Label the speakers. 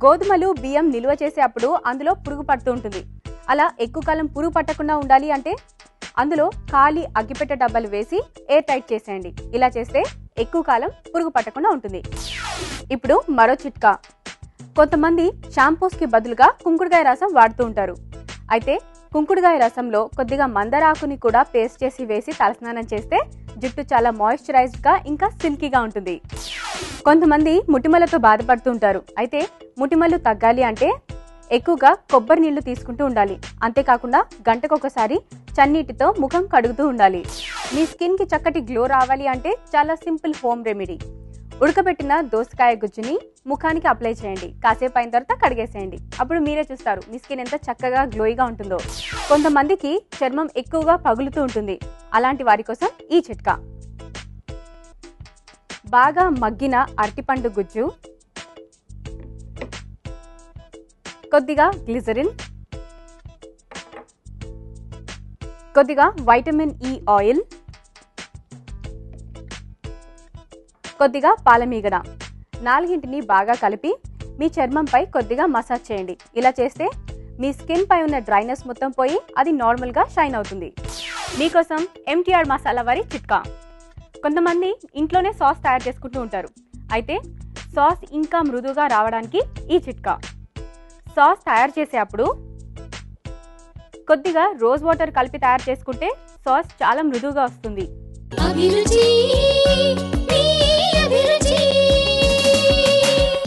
Speaker 1: గోధుమలు బియ్యం నిల్వ చేసేటప్పుడు అందులో పురుగు పడుతూ ఉంటుంది. అలా ఎక్కువ కాలం పురుగు పట్టకుండా ఉండాలి అంటే అందులో ఖాళీ అగ్గిపెట్టె డబ్బాలు వేసి ఎయిర్ టైట్ చేసేయండి. ఇలా చేస్తే ఎక్కువ కాలం పురుగు పట్టకుండా ఉంటుంది. ఇప్పుడు మరో చిట్కా. కొంతమంది షాంపూస్కి బదులుగా కుంకుడుకాయ రసం వాడుతూ ఉంటారు. అయితే కుంకుడుకాయ రసంలో కొద్దిగా మందారాకుని కూడా పేస్ట్ చేసి వేసి తలస్నానం చేస్తే జుట్టు చాలా మాయిశ్చరైజ్డ్గా ఇంకా సిల్కీగా ఉంటుంది. కొంతమంది ముటిమలతో బాధపడుతూ ఉంటారు. అయితే ముటిమలు తగ్గాలి అంటే ఎక్కువగా కొబ్బరి నీళ్లు తీసుకుంటూ ఉండాలి. అంతేకాకుండా గంటకొకసారి చన్నీటితో ముఖం కడుగుతూ ఉండాలి. మీ స్కిన్కి చక్కటి గ్లో రావాలి అంటే చాలా సింపుల్ హోమ్ రెమెడీ. ఉడకబెట్టిన దోసకాయ గుజ్జుని ముఖానికి అప్లై చేయండి. కాసేపు అయిన తర్వాత కడిగేసేయండి. అప్పుడు మీరే చూస్తారు మీ స్కిన్ ఎంత చక్కగా గ్లోయిగా ఉంటుందో. కొంతమందికి చర్మం ఎక్కువగా పగులుతూ ఉంటుంది. అలాంటి వారి కోసం ఈ చిట్కా. బాగా మగ్గిన అరటిపండు గుజ్జు, కొద్దిగా గ్లిజరిన్, కొద్దిగా వైటమిన్ ఈ ఆయిల్, కొద్దిగా పాలమీగడ, నాలుగింటిని బాగా కలిపి మీ చర్మంపై కొద్దిగా మసాజ్ చేయండి. ఇలా చేస్తే మీ స్కిన్ పై ఉన్న డ్రైనెస్ మొత్తం పోయి అది నార్మల్గా షైన్ అవుతుంది. మీకోసం ఎంటీఆర్ మసాలా వారి చిట్కా. కొంతమంది ఇంట్లోనే సాస్ తయారు చేసుకుంటూ ఉంటారు. అయితే సాస్ ఇంకా మృదువుగా రావడానికి ఈ చిట్కా. సాస్ తయారు చేసేటప్పుడు కొద్దిగా రోజ్ వాటర్ కలిపి తయారు చేసుకుంటే సాస్ చాలా మృదువుగా వస్తుంది.